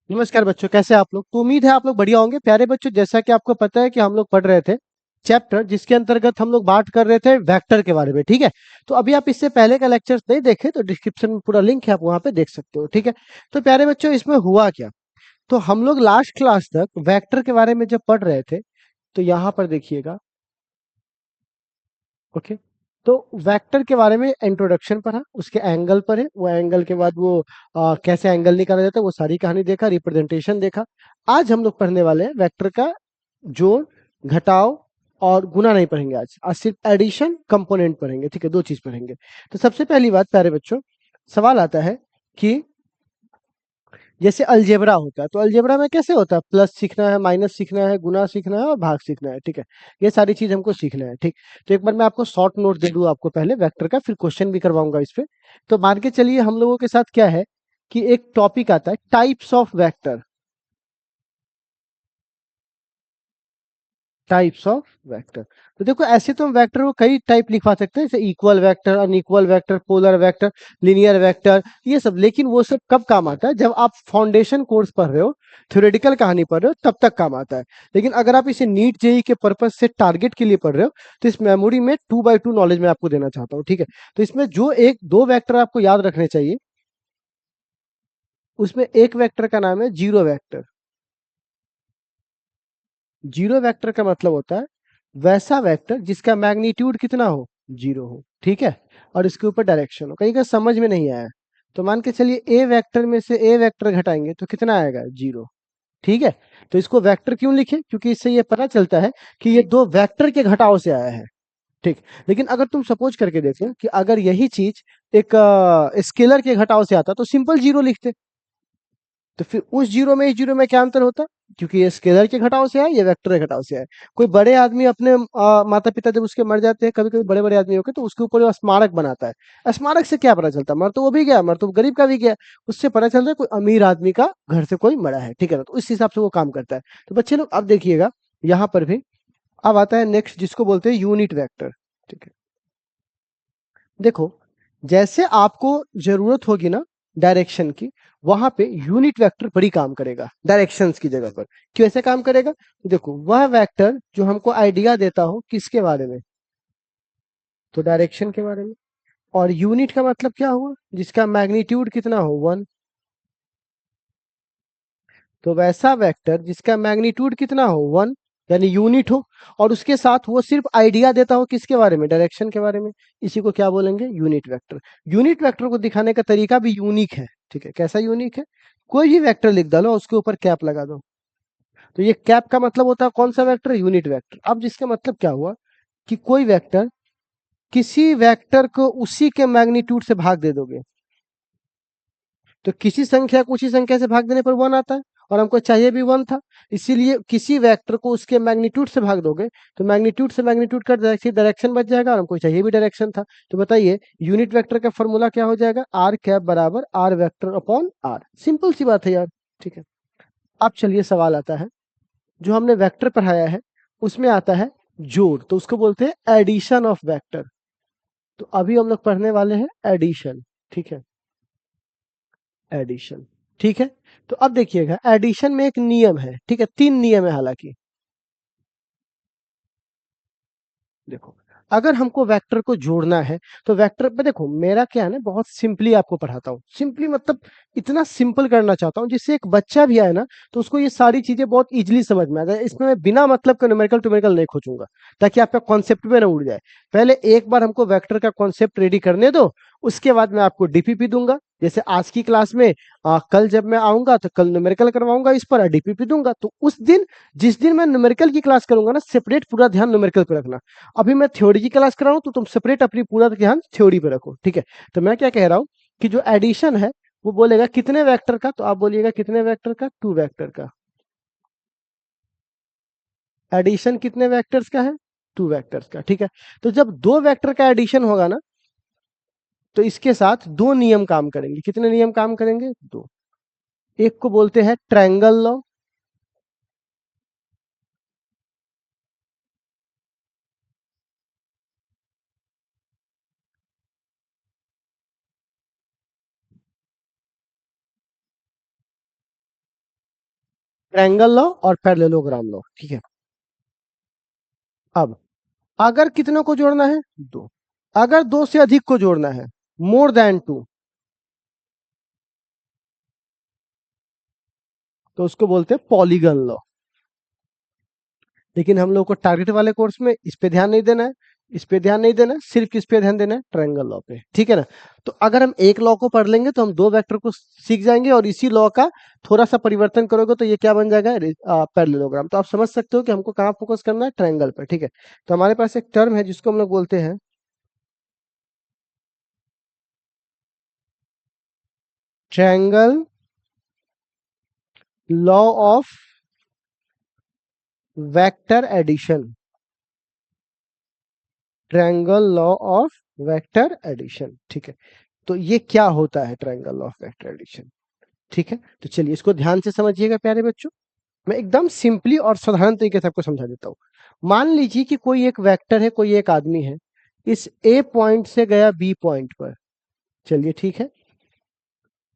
नमस्कार बच्चों, कैसे आप लोग? तो उम्मीद है आप लोग बढ़िया होंगे। प्यारे बच्चों, जैसा कि आपको पता है कि हम लोग पढ़ रहे थे चैप्टर जिसके अंतर्गत हम लोग बात कर रहे थे वेक्टर के बारे में, ठीक है। तो अभी आप इससे पहले का लेक्चर नहीं देखे तो डिस्क्रिप्शन में पूरा लिंक है, आप वहां पे देख सकते हो, ठीक है। तो प्यारे बच्चों, इसमें हुआ क्या? तो हम लोग लास्ट क्लास तक वेक्टर के बारे में जब पढ़ रहे थे तो यहाँ पर देखिएगा। ओके। तो वेक्टर के बारे में इंट्रोडक्शन पढ़ा, उसके एंगल पर है, वो एंगल के बाद वो कैसे एंगल निकाला जाता है वो सारी कहानी देखा, रिप्रेजेंटेशन देखा। आज हम लोग पढ़ने वाले हैं वेक्टर का जोड़, घटाव और गुना नहीं पढ़ेंगे। आज सिर्फ एडिशन कंपोनेंट पढ़ेंगे, ठीक है। दो चीज पढ़ेंगे। तो सबसे पहली बात प्यारे बच्चों, सवाल आता है कि जैसे अलजेब्रा होता है तो अलजेब्रा में कैसे होता है, प्लस सीखना है, माइनस सीखना है, गुना सीखना है और भाग सीखना है, ठीक है। ये सारी चीज हमको सीखना है, ठीक। तो एक बार मैं आपको शॉर्ट नोट दे दूं आपको पहले वेक्टर का, फिर क्वेश्चन भी करवाऊंगा इस पे। तो मान के चलिए हम लोगों के साथ क्या है कि एक टॉपिक आता है types of vector. Types of vector. तो देखो, ऐसे तो हम वेक्टर को कई टाइप लिखवा सकते हैं, जैसे equal vector, unequal vector, polar vector, linear vector, ये सब। लेकिन वो सब कब काम आता है? जब आप फाउंडेशन कोर्स पढ़ रहे हो, थ्योरेटिकल कहानी पढ़ रहे हो, तब तक काम आता है। लेकिन अगर आप इसे नीट जेई के पर्पज से टारगेट के लिए पढ़ रहे हो तो इस मेमोरी में 2x2 नॉलेज मैं आपको देना चाहता हूँ, ठीक है। तो इसमें जो एक दो वेक्टर आपको याद रखने चाहिए, उसमें एक वेक्टर का नाम है जीरो वेक्टर। जीरो वेक्टर का मतलब होता है वैसा वेक्टर जिसका मैग्नीट्यूड कितना हो, जीरो हो, ठीक है। और इसके ऊपर डायरेक्शन हो। कहीं का समझ में नहीं आया तो मान के चलिए ए वेक्टर में से ए वेक्टर घटाएंगे तो कितना आएगा, जीरो, ठीक है। तो इसको वेक्टर क्यों लिखे? क्योंकि इससे ये पता चलता है कि ये दो वेक्टर के घटाव से आया है, ठीक। लेकिन अगर तुम सपोज करके देखो कि अगर यही चीज एक स्केलर के घटाव से आता तो सिंपल जीरो लिखते। तो फिर उस जीरो में इस जीरो में क्या अंतर होता? क्योंकि ये स्केलर के घटाव से है, ये वेक्टर के घटाव से है। कोई बड़े आदमी अपने माता पिता जब उसके मर जाते हैं, कभी कभी बड़े बड़े आदमी होकर, तो उसके ऊपर वो स्मारक बनाता है। स्मारक से क्या पता चलता? मर तो वो भी गया, मर तो गरीब का भी गया। उससे पता चलता है कोई अमीर आदमी का घर से कोई मरा है, ठीक है ना। तो इस हिसाब से वो काम करता है। तो बच्चे लोग अब देखिएगा, यहाँ पर भी अब आता है नेक्स्ट, जिसको बोलते हैं यूनिट वेक्टर, ठीक है। देखो, जैसे आपको जरूरत होगी ना डायरेक्शन की, वहां पे यूनिट वेक्टर बड़ी काम करेगा डायरेक्शंस की जगह पर। कैसे काम करेगा? देखो, वह वेक्टर जो हमको आइडिया देता हो किसके बारे में, तो डायरेक्शन के बारे में। और यूनिट का मतलब क्या हुआ? जिसका मैग्नीट्यूड कितना हो, वन। तो वैसा वेक्टर जिसका मैग्नीट्यूड कितना हो, वन, यानी यूनिट हो, और उसके साथ वो सिर्फ आइडिया देता हो किसके बारे में, डायरेक्शन के बारे में, इसी को क्या बोलेंगे, यूनिट वेक्टर। यूनिट वेक्टर को दिखाने का तरीका भी यूनिक है, ठीक है। कैसा यूनिक है? कोई भी वेक्टर लिख डालो, उसके ऊपर कैप लगा दो। तो ये कैप का मतलब होता है कौन सा वेक्टर, यूनिट वेक्टर। अब जिसका मतलब क्या हुआ कि कोई वेक्टर, किसी वेक्टर को उसी के मैग्नीट्यूड से भाग दे दोगे, तो किसी संख्या को उसी संख्या से भाग देने पर वन आता है, और हमको चाहिए भी वन था। इसीलिए किसी वेक्टर को उसके मैग्नीट्यूड से भाग दोगे तो मैग्नीट्यूड से मैग्नीट्यूड कट जाएगा, डायरेक्शन बच जाएगा, और हमको चाहिए भी डायरेक्शन था। तो बताइए यूनिट वेक्टर का फॉर्मूला क्या हो जाएगा, आर कैप बराबर R vector upon R. Simple सी बात है यार, ठीक है। अब चलिए सवाल आता है, जो हमने वेक्टर पढ़ाया है उसमें आता है जोड़, तो उसको बोलते हैं एडिशन ऑफ वेक्टर। तो अभी हम लोग पढ़ने वाले हैं एडिशन, ठीक है। एडिशन, ठीक है। तो अब देखिएगा, एडिशन में एक नियम है, ठीक है, तीन नियम है हालांकि। देखो, अगर हमको वेक्टर को जोड़ना है तो वेक्टर पे देखो, मेरा क्या है ना, बहुत सिंपली आपको पढ़ाता हूँ। सिंपली मतलब इतना सिंपल करना चाहता हूँ जिससे एक बच्चा भी आए ना तो उसको ये सारी चीजें बहुत इजीली समझ में आ जाए। इसमें मैं बिना मतलब के न्यूमेरिकल टूमेरिकल नहीं खोजूंगा, ताकि आपका कॉन्सेप्ट में ना उड़ जाए। पहले एक बार हमको वेक्टर का कॉन्सेप्ट रेडी करने दो, उसके बाद मैं आपको डीपीपी दूंगा। जैसे आज की क्लास में कल जब मैं आऊंगा तो कल न्यूमेरिकल करवाऊंगा, इस पर डीपीपी दूंगा। तो उस दिन, जिस दिन मैं न्यूमेरिकल की क्लास करूंगा ना, सेपरेट पूरा ध्यान न्यूमेरिकल पे रखना। अभी मैं थ्योरी की क्लास कर रहा हूं तो तुम सेपरेट अपनी पूरा ध्यान थ्योरी पे रखो, ठीक है। तो मैं क्या कह रहा हूं कि जो एडिशन है वो बोलेगा कितने वेक्टर का, तो आप बोलिएगा कितने वेक्टर का, टू वेक्टर का। एडिशन कितने वेक्टर्स का है, टू वेक्टर्स का, ठीक है। तो जब दो वेक्टर का एडिशन होगा ना, तो इसके साथ दो नियम काम करेंगे। कितने नियम काम करेंगे, दो। एक को बोलते हैं ट्रायंगल लॉ, ट्रायंगल लॉ और पैरेललोग्राम लॉ, ठीक है। अब अगर कितनों को जोड़ना है, दो। अगर दो से अधिक को जोड़ना है, मोर देन टू, तो उसको बोलते हैं पॉलीगन लॉ। लेकिन हम लोग को टारगेट वाले कोर्स में इस पे ध्यान नहीं देना है, इस पे ध्यान नहीं देना है, सिर्फ किस पे ध्यान देना है, ट्रायंगल लॉ पे, ठीक है ना। तो अगर हम एक लॉ को पढ़ लेंगे तो हम दो वेक्टर को सीख जाएंगे, और इसी लॉ का थोड़ा सा परिवर्तन करोगे तो ये क्या बन जाएगा, पैरेललोग्राम। तो आप समझ सकते हो कि हमको कहाँ फोकस करना है, ट्रायंगल पर, ठीक है। तो हमारे पास एक टर्म है जिसको हम लोग बोलते हैं triangle law of vector addition. Triangle law of vector addition, ठीक है। तो ये क्या होता है triangle law of vector addition, ठीक है। तो चलिए इसको ध्यान से समझिएगा प्यारे बच्चों। मैं एकदम सिंपली और साधारण तरीके से आपको समझा देता हूँ। मान लीजिए कि कोई एक वेक्टर है, कोई एक आदमी है, इस ए पॉइंट से गया बी पॉइंट पर, चलिए ठीक है,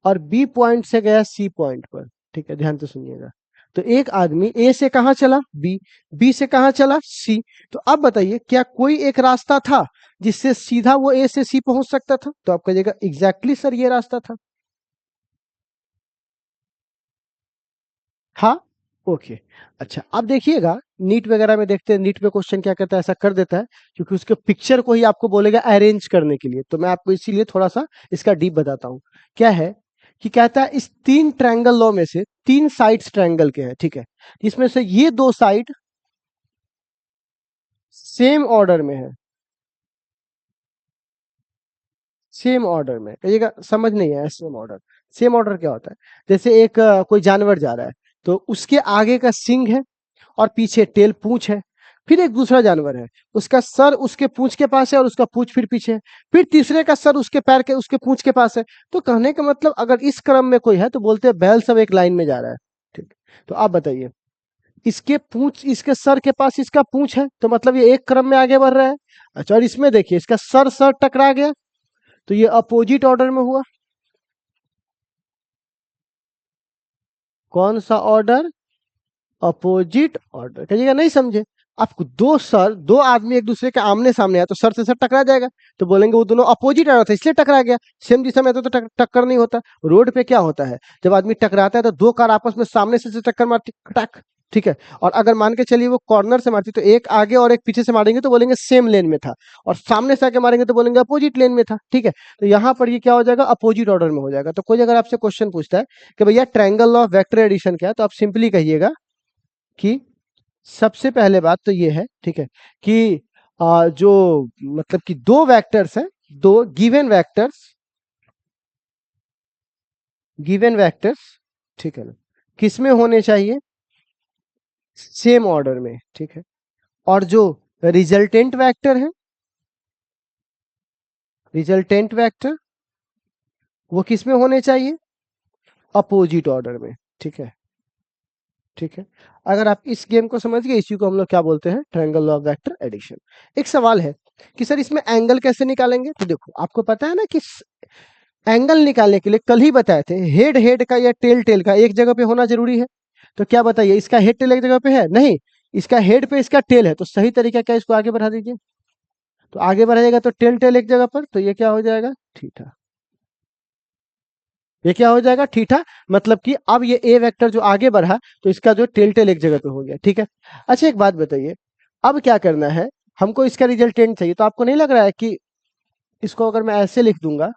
और बी पॉइंट से गया सी पॉइंट पर, ठीक है, ध्यान से सुनिएगा। तो एक आदमी ए से कहां चला, बी, बी से कहां चला, सी। तो अब बताइए क्या कोई एक रास्ता था जिससे सीधा वो ए से सी पहुंच सकता था? तो आप कहिएगा एग्जैक्टली सर ये रास्ता था। हाँ, ओके। अच्छा, अब देखिएगा नीट वगैरह में देखते हैं, नीट में क्वेश्चन क्या करता है, ऐसा कर देता है क्योंकि उसके पिक्चर को ही आपको बोलेगा अरेंज करने के लिए। तो मैं आपको इसीलिए थोड़ा सा इसका डीप बताता हूँ। क्या है कि कहता है इस तीन ट्रायंगल लॉ में से तीन साइड्स ट्रायंगल के हैं, ठीक है, इसमें से ये दो साइड सेम ऑर्डर में है, सेम ऑर्डर में। कहिएगा समझ नहीं आया, सेम ऑर्डर, सेम ऑर्डर क्या होता है? जैसे एक कोई जानवर जा रहा है, तो उसके आगे का सिंग है और पीछे टेल पूंछ है। फिर एक दूसरा जानवर है, उसका सर उसके पूंछ के पास है और उसका पूंछ फिर पीछे है। फिर तीसरे का सर उसके पैर के उसके पूंछ के पास है। तो कहने का मतलब अगर इस क्रम में कोई है तो बोलते हैं बैल सब एक लाइन में जा रहा है, ठीक। तो आप बताइए, इसके पूंछ इसके सर के पास इसका पूंछ है तो मतलब ये एक क्रम में आगे बढ़ रहा है। अच्छा, और इसमें देखिए इसका सर सर टकरा गया तो ये अपोजिट ऑर्डर में हुआ। कौन सा ऑर्डर? Opposite order. कहिएगा नहीं समझे। आपको दो सर, दो आदमी एक दूसरे के आमने सामने है तो सर से सर टकरा जाएगा, तो बोलेंगे वो दोनों अपोजिट आ रहा था इसलिए टकरा गया। सेम दिशा में तो टक्कर नहीं होता। रोड पे क्या होता है, जब आदमी टकराता है तो दो कार आपस में सामने से टक्कर मारती, टक, ठीक है। और अगर मान के चलिए वो कॉर्नर से मारती तो एक आगे और एक पीछे से मारेंगे तो बोलेंगे सेम लेन में था, और सामने से आके मारेंगे तो बोलेंगे अपोजिट लेन में था, ठीक है। तो यहाँ पर ये क्या हो जाएगा, अपोजिट ऑर्डर में हो जाएगा। तो कोई अगर आपसे क्वेश्चन पूछता है कि भैया ट्रायंगल ऑफ वेक्टर एडिशन क्या है, तो आप सिंपली कहिएगा कि सबसे पहले बात तो ये है, ठीक है, कि जो मतलब कि दो वेक्टर्स हैं, दो गिवन वेक्टर्स, ठीक है ना, किस में होने चाहिए, सेम ऑर्डर में, ठीक है। और जो रिजल्टेंट वेक्टर है, रिजल्टेंट वेक्टर वो किस में होने चाहिए, अपोजिट ऑर्डर में, ठीक है, ठीक है। अगर आप इस गेम को समझ गए, इसी को हम लोग क्या बोलते हैं, ट्रायंगल ऑफ वेक्टर एडिशन। एक सवाल है कि सर इसमें एंगल कैसे निकालेंगे? तो देखो आपको पता है ना कि एंगल निकालने के लिए कल ही बताए थे, हेड हेड का या टेल टेल का एक जगह पे होना जरूरी है। तो क्या बताइए, इसका हेड टेल एक जगह पे है नहीं, इसका हेड पे इसका टेल है, तो सही तरीका क्या है, इसको आगे बढ़ा दीजिए। तो आगे बढ़ाएगा तो टेल टेल एक जगह पर, तो ये क्या हो जाएगा, थीटा। ये क्या हो जाएगा, थीटा। मतलब कि अब ये ए वेक्टर जो आगे बढ़ा तो इसका जो टेल टेल एक जगह पे हो गया, ठीक है। अच्छा एक बात बताइए, अब क्या करना है, हमको इसका रिजल्टेंट चाहिए। तो आपको नहीं लग रहा है कि इसको अगर मैं ऐसे लिख दूंगा,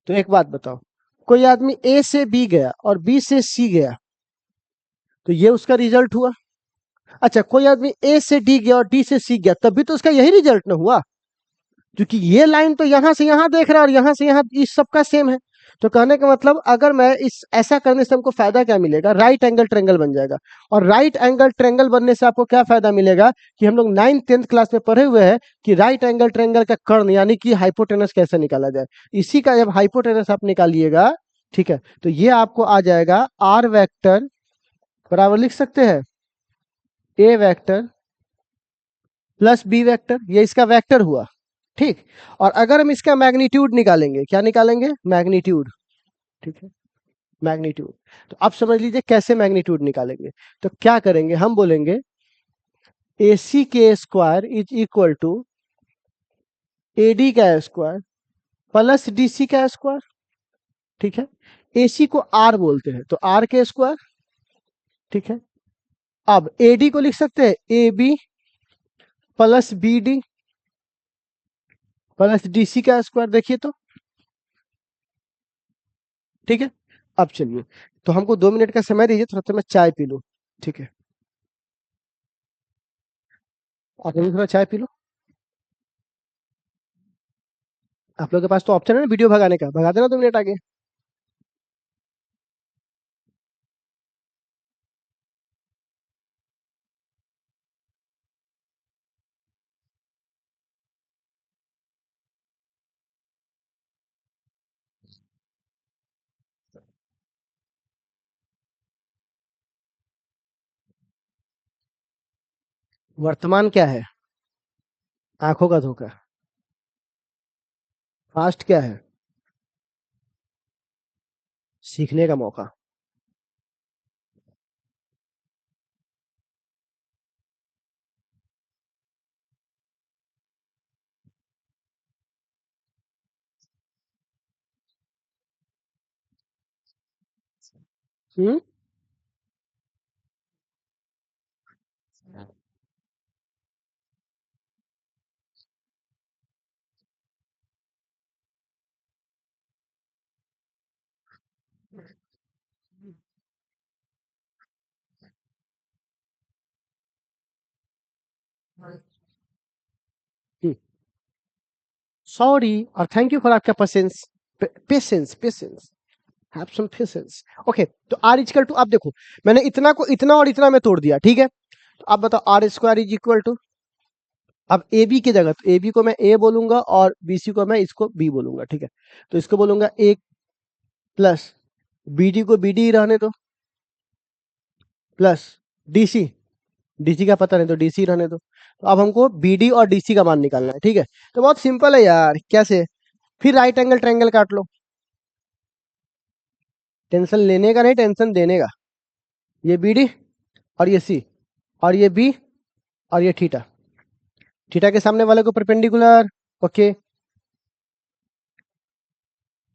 तो एक बात बताओ, कोई आदमी ए से बी गया और बी से सी गया, तो ये उसका रिजल्ट हुआ। अच्छा, कोई आदमी ए से डी गया और डी से सी गया, तब भी तो उसका यही रिजल्ट ना हुआ, क्योंकि ये लाइन तो यहां से यहां देख रहा है और यहां से यहां इस सबका सेम है। तो कहने का मतलब अगर मैं इस ऐसा करने से हमको फायदा क्या मिलेगा, राइट एंगल ट्रेंगल बन जाएगा। और राइट एंगल ट्रेंगल बनने से आपको क्या फायदा मिलेगा कि हम लोग 9th 10th क्लास में पढ़े हुए हैं कि राइट एंगल ट्रेंगल का कर्ण यानी कि हाइपोटेनस कैसे निकाला जाए। इसी का जब हाइपोटेनस आप निकालिएगा, ठीक है, तो ये आपको आ जाएगा आर वेक्टर बराबर लिख सकते हैं ए वेक्टर प्लस बी वेक्टर, ये इसका वेक्टर हुआ, ठीक। और अगर हम इसका मैग्नीट्यूड निकालेंगे, क्या निकालेंगे, मैग्नीट्यूड, ठीक है। मैग्नीट्यूड। तो आप समझ लीजिए कैसे मैग्नीट्यूड निकालेंगे। तो क्या करेंगे, हम बोलेंगे AC के square is equal to AD का स्क्वायर प्लस DC का स्क्वायर। ठीक है, AC को R बोलते हैं तो R के स्क्वायर। ठीक है, अब AD को लिख सकते हैं AB plus BD plus DC का स्क्वायर। देखिए तो ठीक है। अब चलिए, तो हमको 2 मिनट का समय दीजिए, थोड़ा सा मैं चाय पी लूं। ठीक है, आप भी थोड़ा चाय पी लो। आप लोग के पास तो ऑप्शन है ना वीडियो भगाने का, भगा देना 2 मिनट आगे। वर्तमान क्या है? आंखों का धोखा। फास्ट क्या है? सीखने का मौका। हम्म। सॉरी और थैंक यू फॉर आपका patience. Patience patience, have some patience. Okay, तो आर इक्वल टू, आप देखो मैंने इतना को इतना और इतना में तोड़ दिया। ठीक है, तो आप बताओ R square is equal to, अब ए बी की जगह, तो ए बी को मैं ए बोलूंगा और बी सी को मैं इसको बी बोलूंगा। ठीक है, तो इसको बोलूंगा ए प्लस बी डी को बी डी रहने दो plus D C, D C का पता नहीं तो डी सी रहने दो। तो अब हमको बी डी और डी सी का मान निकालना है। ठीक है, तो बहुत सिंपल है यार, कैसे? फिर राइट एंगल ट्रायंगल काट लो। टेंशन लेने का नहीं, टेंशन देने का। ये बी डी और ये सी और ये बी और ये थीटा, थीटा के सामने वाले को परपेंडिकुलर। ओके,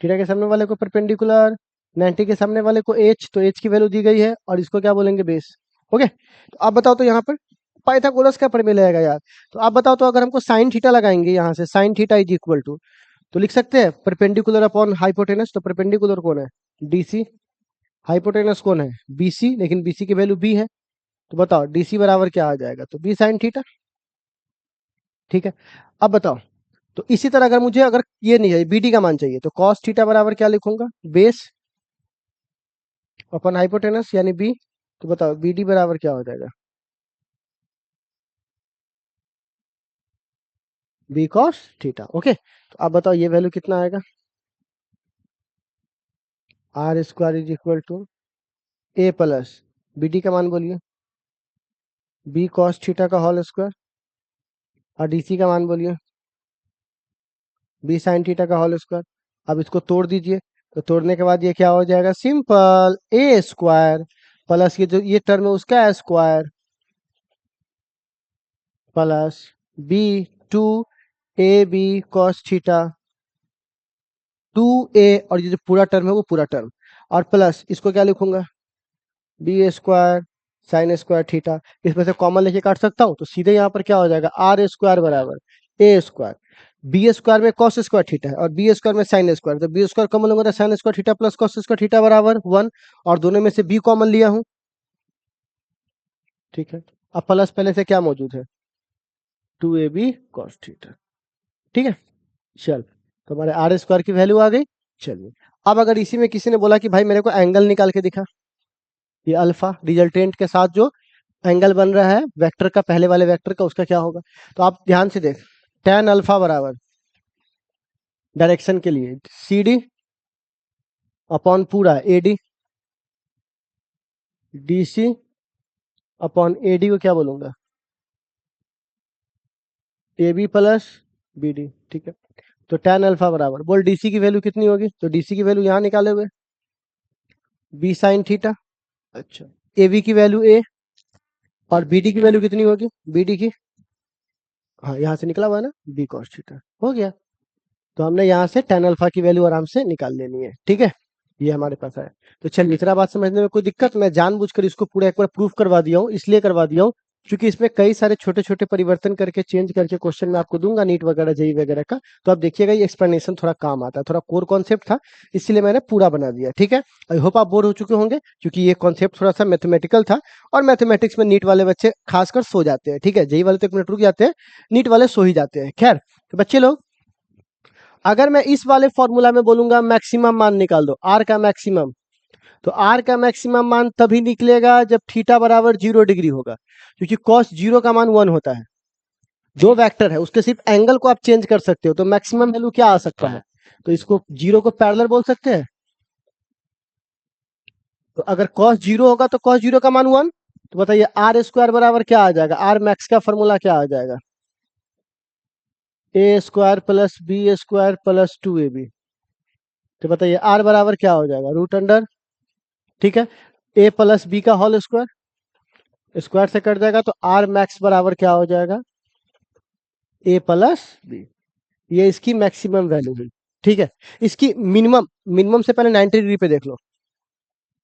थीटा के सामने वाले को परपेंडिकुलर, 90 के सामने वाले को एच, तो एच की वैल्यू दी गई है और इसको क्या बोलेंगे, बेस। ओके, तो आप बताओ तो यहाँ पर पाइथागोरस का प्रमेय लगेगा यार। तो आप बताओ तो अगर हमको साइन थीटा लगाएंगे यहाँ से, sine theta is equal to, तो लिख सकते हैं परपेंडिकुलर अपॉन हाइपोटेनस। तो परपेंडिकुलर कौन है? डीसी। हाइपोटेनस कौन है? बीसी, लेकिन बीसी की वैल्यू बी है। तो बताओ डीसी बराबर क्या आ जाएगा, तो बी साइन थीटा। ठीक है, अब बताओ, तो इसी तरह अगर मुझे, अगर ये नहीं चाहिए, बीडी का मान चाहिए, तो कॉस थीटा बराबर क्या लिखूंगा, बेस अपन हाइपोटेनस यानी बी। तो बताओ बी डी बराबर क्या हो जाएगा, बी कॉस थीटा। ओके, तो आप बताओ ये वैल्यू कितना आएगा, R square is equal to A plus B D का मान बोलिए, बी कॉस थीटा का होल स्क्वायर, और डी सी का मान बोलिए, बी साइन थीटा का होल स्क्वायर। अब इसको तोड़ दीजिए, तो तोड़ने के बाद ये क्या हो जाएगा, सिंपल ए स्क्वायर प्लस ये जो ये टर्म है उसका square plus B two A B cos theta, 2a, और ये जो पूरा टर्म है वो पूरा टर्म, और प्लस इसको क्या लिखूंगा, B square sine square theta. इसमें से कॉमन लेके काट सकता हूँ, तो सीधे यहाँ पर क्या हो जाएगा, आर स्क्वायर बराबर ए स्क्वायर, बी स्क्वायर में कॉस स्क्वायर थीटा है और बी स्क्वायर में साइन स्क्वायर, तो बी स्क्वायर कॉमन लूंगा तो sign square theta plus cos square theta बराबर 1, और दोनों में से बी कॉमन लिया हूँ। ठीक है, अब प्लस पहले से क्या मौजूद है, 2ab कॉस थीटा। ठीक है, चल, तो हमारे आर स्क्वायर की वैल्यू आ गई। चलिए, अब अगर इसी में किसी ने बोला कि भाई मेरे को एंगल निकाल के दिखा, ये अल्फा रिजल्टेंट के साथ जो एंगल बन रहा है वेक्टर का, पहले वाले वेक्टर का, उसका क्या होगा। तो आप ध्यान से देख, tan अल्फा बराबर डायरेक्शन के लिए सी डी अपॉन पूरा A D, D C upon A D को क्या बोलूंगा, A B plus B D. ठीक है, तो tan अल्फा बराबर, बोल डीसी की वैल्यू कितनी होगी, तो डीसी की वैल्यू यहाँ निकाले हुए, बी साइन थीटा। अच्छा, ए बी की वैल्यू ए, और बी डी की वैल्यू कितनी होगी, बी डी की, हाँ यहाँ से निकला हुआ है ना, बी कॉस थीटा, हो गया। तो हमने यहाँ से tan अल्फा की वैल्यू आराम से निकाल लेनी है, ठीक है, ये हमारे पास है। तो चलिए, इतना बात समझने में कोई दिक्कत, मैं जानबूझकर इसको पूरा एक बार प्रूफ करवा दिया हूँ, इसलिए करवा दिया हूँ क्योंकि इसमें कई सारे छोटे छोटे परिवर्तन करके चेंज करके क्वेश्चन में आपको दूंगा नीट वगैरह जेई वगैरह का, तो आप देखिएगा ये एक्सप्लेनेशन थोड़ा काम आता है, थोड़ा कोर कॉन्सेप्ट था, इसलिए मैंने पूरा बना दिया, ठीक है। आई होप आप बोर हो चुके होंगे, क्योंकि ये कॉन्सेप्ट थोड़ा सा मैथमेटिकल था, और मैथमेटिक्स में नीट वाले बच्चे खासकर सो जाते हैं, ठीक है, जेई वाले तो 1 मिनट रुक जाते हैं, नीट वाले सो ही जाते हैं। खैर, तो बच्चे लोग, अगर मैं इस वाले फॉर्मूला में बोलूंगा मैक्सिमम मान निकाल दो, आर का मैक्सिमम, तो आर का मैक्सिमम मान तभी निकलेगा जब थीटा बराबर 0 डिग्री होगा, क्योंकि कॉस 0 का मान 1 होता है। दो वेक्टर है, उसके सिर्फ एंगल को आप चेंज कर सकते हो, तो मैक्सिमम वैल्यू क्या आ सकता है, तो इसको 0 को पैरेलल बोल सकते हैं। तो अगर कॉस 0 होगा तो कॉस 0 का मान 1, तो बताइए आर स्क्वायर बराबर क्या आ जाएगा, आर मैक्स का फॉर्मूला क्या आ जाएगा, A square plus B square plus 2ab। तो बताइए आर बराबर क्या हो जाएगा, रूट अंडर, ठीक है, ए प्लस बी का होल स्क्वायर, स्क्वायर से कट जाएगा, तो आर मैक्स बराबर क्या हो जाएगा, ए प्लस बी। ये इसकी मैक्सिमम वैल्यू हुई, ठीक है। इसकी मिनिमम, मिनिमम से पहले 90 डिग्री पे देख लो,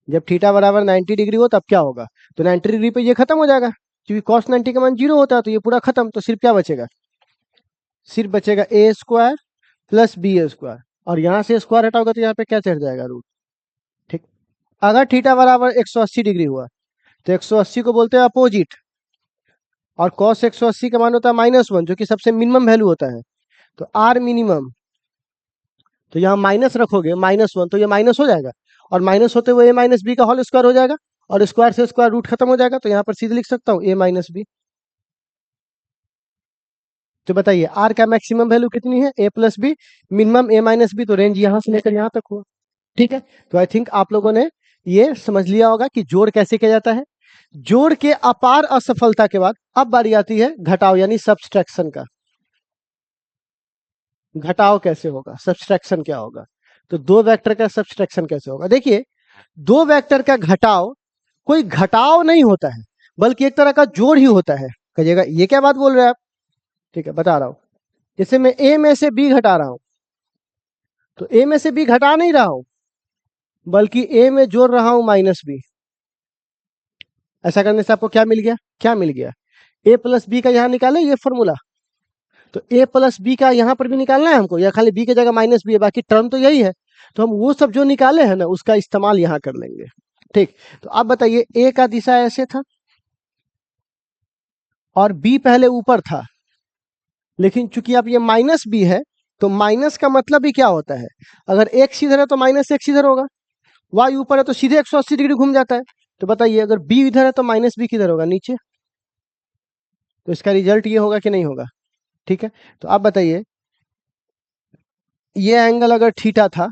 जब थीटा बराबर 90 डिग्री हो तब क्या होगा, तो 90 डिग्री पे ये खत्म हो जाएगा, क्योंकि कॉस 90 का मान 0 होता है, तो ये पूरा खत्म, तो सिर्फ क्या बचेगा, सिर्फ बचेगा ए स्क्वायर प्लस बी स्क्वायर, और यहाँ से स्क्वायर हटाओगे तो यहाँ पे क्या चढ़ जाएगा, रूट, ठीक। अगर थीटा बराबर 180 डिग्री हुआ, तो 180 को बोलते हैं अपोजिट, और कॉस 180 का मान होता है -1, जो कि सबसे मिनिमम वैल्यू होता है, तो आर मिनिमम, तो यहाँ माइनस रखोगे -1, तो ये माइनस हो जाएगा, और माइनस होते हुए ए माइनस बी का होल स्क्वायर हो जाएगा, और स्क्वायर से स्क्वायर रूट खत्म हो जाएगा, तो यहाँ पर सीधे लिख सकता हूँ ए माइनस बी। तो बताइए आर का मैक्सिमम वैल्यू कितनी है, ए प्लस बी, मिनिमम ए माइनस बी, तो रेंज यहाँ से लेकर यहाँ तक हुआ, ठीक है। तो आई थिंक आप लोगों ने ये समझ लिया होगा कि जोड़ कैसे किया जाता है। जोड़ के अपार असफलता के बाद अब बारी आती है घटाव यानी सब्सट्रैक्शन का। घटाव कैसे होगा, सब्सट्रैक्शन क्या होगा, तो दो वेक्टर का सब्सट्रैक्शन कैसे होगा, देखिए, दो वेक्टर का घटाव कोई घटाव नहीं होता है, बल्कि एक तरह का जोड़ ही होता है। कहिएगा ये क्या बात बोल रहे हैं आप, ठीक है, बता रहा हूं। जैसे मैं ए में से बी घटा रहा हूं, तो ए में से बी घटा नहीं रहा हूं, बल्कि ए में जोड़ रहा हूं -b। ऐसा करने से आपको क्या मिल गया, क्या मिल गया, ए प्लस बी का यहाँ निकाले ये फॉर्मूला, तो ए प्लस बी का यहाँ पर भी निकालना है हमको, या खाली बी की जगह -b है, बाकी टर्म तो यही है, तो हम वो सब जो निकाले हैं ना उसका इस्तेमाल यहाँ कर लेंगे, ठीक। तो आप बताइए, ए का दिशा ऐसे था और बी पहले ऊपर था, लेकिन चूंकि अब ये -b है, तो माइनस का मतलब ही क्या होता है, अगर x इधर है तो -x इधर होगा, y ऊपर है तो सीधे 180 डिग्री घूम जाता है। तो बताइए अगर b इधर है तो -b किधर होगा, नीचे, तो इसका रिजल्ट ये होगा कि नहीं होगा, ठीक है। तो आप बताइए, ये एंगल अगर थीटा था,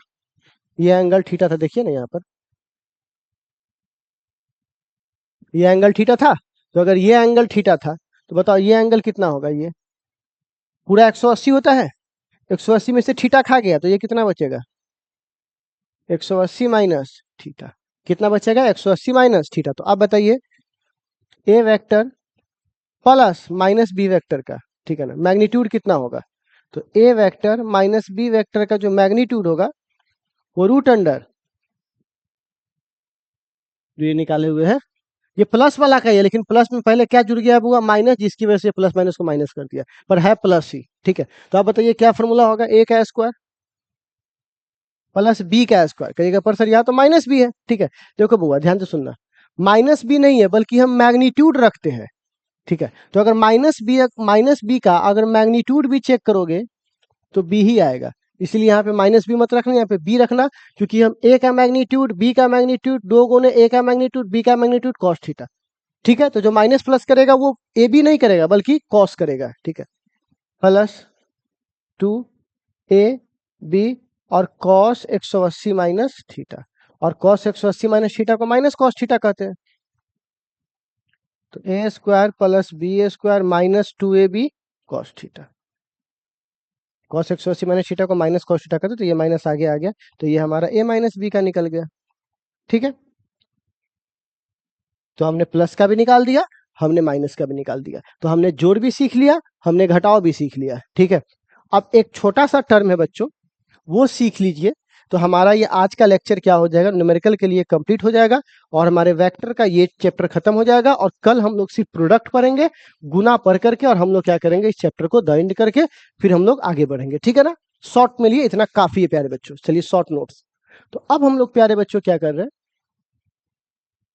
ये एंगल थीटा था, देखिए ना यहाँ पर, ये एंगल थीटा था, तो अगर ये एंगल थीटा था, तो बताओ ये एंगल कितना होगा, ये पूरा 180 होता है, 180 में से थीटा खा गया, तो ये कितना बचेगा, 180 माइनस थीटा, कितना बचेगा, 180 माइनस थीटा। तो आप बताइए, ए वेक्टर प्लस -b वेक्टर का, ठीक है ना, मैग्नीट्यूड कितना होगा, तो ए वेक्टर माइनस बी वेक्टर का जो मैग्नीट्यूड होगा वो रूट अंडर, जो ये निकाले हुए हैं, ये प्लस वाला का ही है, लेकिन प्लस में पहले क्या जुड़ गया हुआ, माइनस, जिसकी वजह से प्लस माइनस को माइनस कर दिया, पर है प्लस ही, ठीक है। तो आप बताइए क्या फॉर्मूला होगा, ए का स्क्वायर प्लस बी का स्क्वायर, कहिएगा पर सर यहाँ तो -b है, ठीक है। देखो बुआ ध्यान से सुनना, -b नहीं है, बल्कि हम मैग्नीट्यूड रखते हैं, ठीक है। तो अगर -b का अगर मैग्नीट्यूड भी चेक करोगे तो बी ही आएगा, इसलिए यहाँ पे -b मत रखना, यहाँ पे बी रखना, क्योंकि हम ए का मैग्नीट्यूड, बी का मैग्नीट्यूड, दो गुने ए का मैग्नीट्यूड बी का मैग्नीट्यूड कॉस थीटा, ठीक है। तो जो माइनस प्लस करेगा वो ए बी नहीं करेगा बल्कि कॉस करेगा, ठीक है, प्लस 2ab, और कॉस 180 माइनस थीटा, और कॉस 180 माइनस थीटा को माइनस कॉस थीटा कहते हैं, तो A square plus B square -2ab cos theta, cos 180 minus theta को माइनस कॉस थीटा कहते हैं, तो ये माइनस आगे आ गया, तो ये हमारा a माइनस बी का निकल गया, ठीक है। तो हमने प्लस का भी निकाल दिया, हमने माइनस का भी निकाल दिया, तो हमने जोड़ भी सीख लिया, हमने घटाव भी सीख लिया। ठीक है, अब एक छोटा सा टर्म है बच्चों, वो सीख लीजिए, तो हमारा ये आज का लेक्चर क्या हो जाएगा, न्यूमेरिकल के लिए कंप्लीट हो जाएगा, और हमारे वेक्टर का ये चैप्टर खत्म हो जाएगा। और कल हम लोग सिर्फ प्रोडक्ट पढ़ेंगे, गुना पढ़ करके, और हम लोग क्या करेंगे, इस चैप्टर को द एंड करके फिर हम लोग आगे बढ़ेंगे। ठीक है ना, शॉर्ट में लिए इतना काफी है प्यारे बच्चों। चलिए शॉर्ट नोट्स। तो अब हम लोग प्यारे बच्चों क्या कर रहे हैं,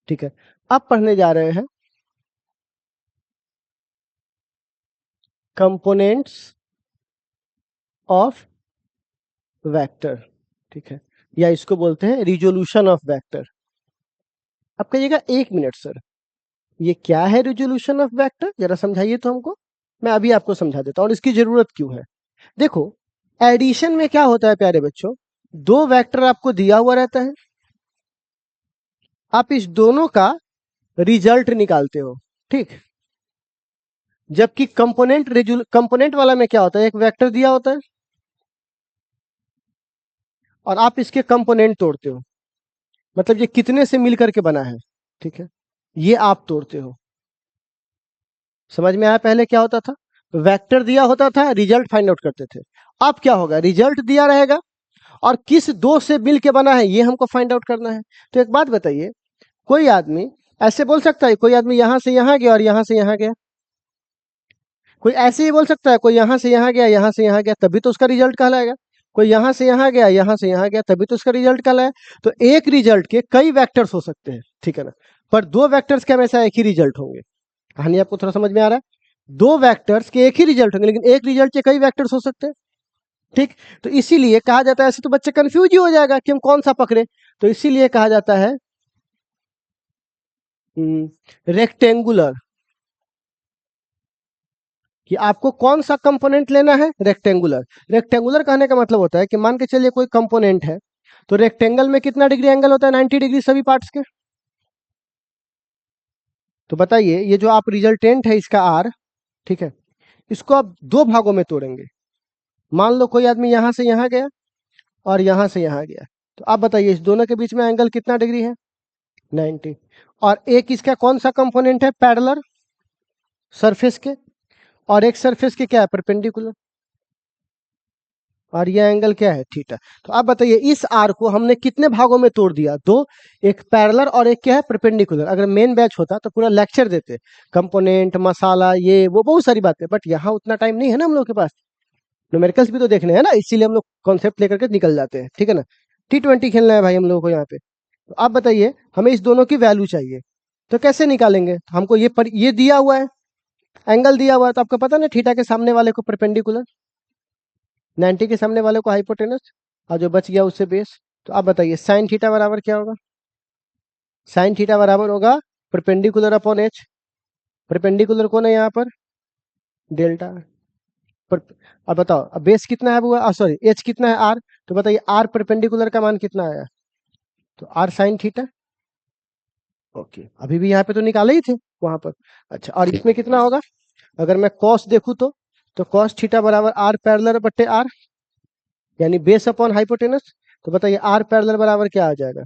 ठीक है, अब पढ़ने जा रहे हैं कंपोनेंट्स ऑफ वेक्टर। ठीक है, या इसको बोलते हैं रिजोल्यूशन ऑफ वेक्टर। अब कहिएगा 1 मिनट सर, ये क्या है रिजोल्यूशन ऑफ वेक्टर, जरा समझाइए तो हमको। मैं अभी आपको समझा देता हूँ और इसकी जरूरत क्यों है। देखो, एडिशन में क्या होता है प्यारे बच्चों, दो वेक्टर आपको दिया हुआ रहता है, आप इस दोनों का रिजल्ट निकालते हो। ठीक, जबकि कंपोनेंट वाला में क्या होता है, एक वेक्टर दिया होता है और आप इसके कंपोनेंट तोड़ते हो, मतलब ये कितने से मिलकर के बना है। ठीक है, ये आप तोड़ते हो। समझ में आया, पहले क्या होता था, वेक्टर दिया होता था, रिजल्ट फाइंड आउट करते थे। अब क्या होगा, रिजल्ट दिया रहेगा और किस दो से मिल के बना है ये हमको फाइंड आउट करना है। तो एक बात बताइए, कोई आदमी ऐसे बोल सकता है, कोई आदमी यहां से यहां गया और यहां से यहां गया, कोई ऐसे ही बोल सकता है, कोई यहां से यहां गया, यहां से यहां गया, तभी तो उसका रिजल्ट कहलाएगा। कोई यहां से यहां गया, यहां से यहां गया, तभी तो उसका रिजल्ट कहलाएगा। तो एक रिजल्ट के कई वेक्टर्स हो सकते हैं, ठीक है ना, पर दो वेक्टर्स के हमेशा एक ही रिजल्ट होंगे। कहानी आपको थोड़ा समझ में आ रहा है, दो वेक्टर्स के एक ही रिजल्ट होंगे, लेकिन एक रिजल्ट के कई वेक्टर्स हो सकते हैं। ठीक, तो इसीलिए कहा जाता है, ऐसे तो बच्चे कंफ्यूज ही हो जाएगा कि हम कौन सा पकड़े, तो इसीलिए कहा जाता है रेक्टेंगुलर, कि आपको कौन सा कंपोनेंट लेना है, रेक्टेंगुलर। रेक्टेंगुलर कहने का मतलब होता है कि मान के चलिए कोई कंपोनेंट है, तो रेक्टेंगल में कितना डिग्री एंगल होता है, 90 डिग्री सभी पार्ट्स के। तो बताइए, ये जो आप रिजल्टेंट है इसका आर, ठीक है, इसको आप दो भागों में तोड़ेंगे। मान लो कोई आदमी यहां से यहां गया और यहां से यहां गया, तो आप बताइए इस दोनों के बीच में एंगल कितना डिग्री है, 90। और एक इसका कौन सा कंपोनेंट है, पैरेलल सरफेस के, और एक सरफेस के क्या है, परपेंडिकुलर, और ये एंगल क्या है, थीटा। तो आप बताइए इस आर को हमने कितने भागों में तोड़ दिया, दो, एक पैरेलल और एक क्या है, परपेंडिकुलर। अगर मेन बैच होता तो पूरा लेक्चर देते, कंपोनेंट, मसाला, ये वो बहुत सारी बातें, बट यहाँ उतना टाइम नहीं है ना हम लोग के पास, न्यूमेरिकल्स भी तो देखने हैं ना, इसीलिए हम लोग कॉन्सेप्ट लेकर के निकल जाते हैं। ठीक है ना, T20 खेलना है भाई हम लोगों को यहाँ पे। तो आप बताइए, हमें इस दोनों की वैल्यू चाहिए, तो कैसे निकालेंगे, तो हमको ये दिया हुआ है, एंगल दिया हुआ है, तो आपको पता ना, थीटा के सामने वाले को परपेंडिकुलर, 90 के सामने वाले को हाइपोटेनस, और जो बच गया उससे बेस। तो आप बताइए साइन थीटा बराबर क्या होगा, साइन थीटा बराबर होगा परपेंडिकुलर अपॉन एच। परपेंडिकुलर कौन है यहाँ पर, डेल्टा। पर अब बताओ, अब बेस कितना है वो, सॉरी एच कितना है, आर। तो बताइए आर परपेंडिकुलर का मान कितना आया, तो आर साइन थीटा। ओके, अभी भी यहाँ पे तो निकाले ही थे वहां पर। अच्छा, और इसमें कितना होगा, अगर मैं कॉस देखूं तो कॉस थीटा बराबर आर पैरेलल बट्टे आर, यानी बेस अपॉन हाइपोटेनस। तो बताइए आर पैरेलल बराबर क्या आ जाएगा,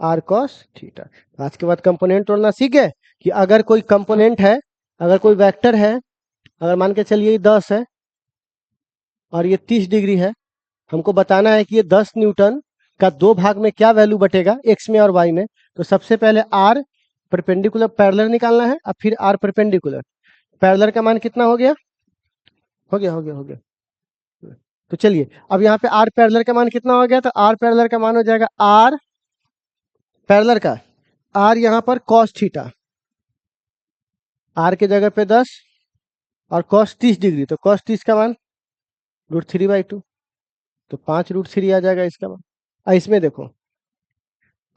आर कॉस थीटा। आज के बाद कंपोनेंट तोड़ना सीख गए, कि अगर कोई कंपोनेंट है, अगर कोई वेक्टर है, अगर मान के चलिए 10 है और ये 30 डिग्री है, हमको बताना है कि ये 10 न्यूटन का दो भाग में क्या वैल्यू बटेगा, एक्स में और वाई में। तो सबसे पहले आर परपेंडिकुलर पैरेलल निकालना है, अब फिर आर परपेंडिकुलर। पैरेलल का मान कितना हो गया, हो गया। तो चलिए अब यहाँ पे आर पैरेलल का मान कितना हो गया, तो आर पैरेलल का मान हो जाएगा आर पैरेलल का, आर यहाँ पर कॉस थीटा, आर के जगह पे 10 और कॉस 30 डिग्री, तो कॉस 30 का मान √3/2, तो 5√3 आ जाएगा इसका मान। इसमें देखो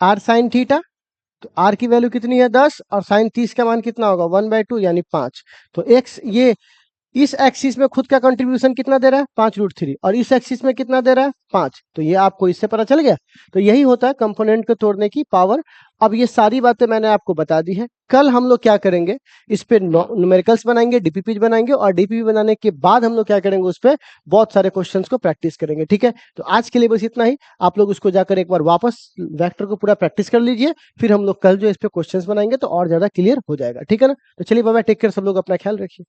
आर साइन थीटा, तो आर की वैल्यू कितनी है 10, और साइन 30 का मान कितना होगा 1/2 यानी 5। तो एक्स ये इस एक्सिस में खुद का कंट्रीब्यूशन कितना दे रहा है 5√3 और इस एक्सिस में कितना दे रहा है 5। तो ये आपको इससे पता चल गया। तो यही होता है कंपोनेंट को तोड़ने की पावर। अब ये सारी बातें मैंने आपको बता दी है। कल हम लोग क्या करेंगे, इस पे न्यूमेरिकल्स बनाएंगे, डीपीपी बनाएंगे और डीपीपी बनाने के बाद हम लोग क्या करेंगे, उस पे बहुत सारे क्वेश्चंस को प्रैक्टिस करेंगे। ठीक है, तो आज के लिए बस इतना ही। आप लोग उसको जाकर एक बार वापस वेक्टर को पूरा प्रैक्टिस कर लीजिए, फिर हम लोग कल जो इस पे क्वेश्चंस बनाएंगे तो और ज्यादा क्लियर हो जाएगा। ठीक है ना, तो चलिए बाय बाय, टेक केयर, सब लोग अपना ख्याल रखिए।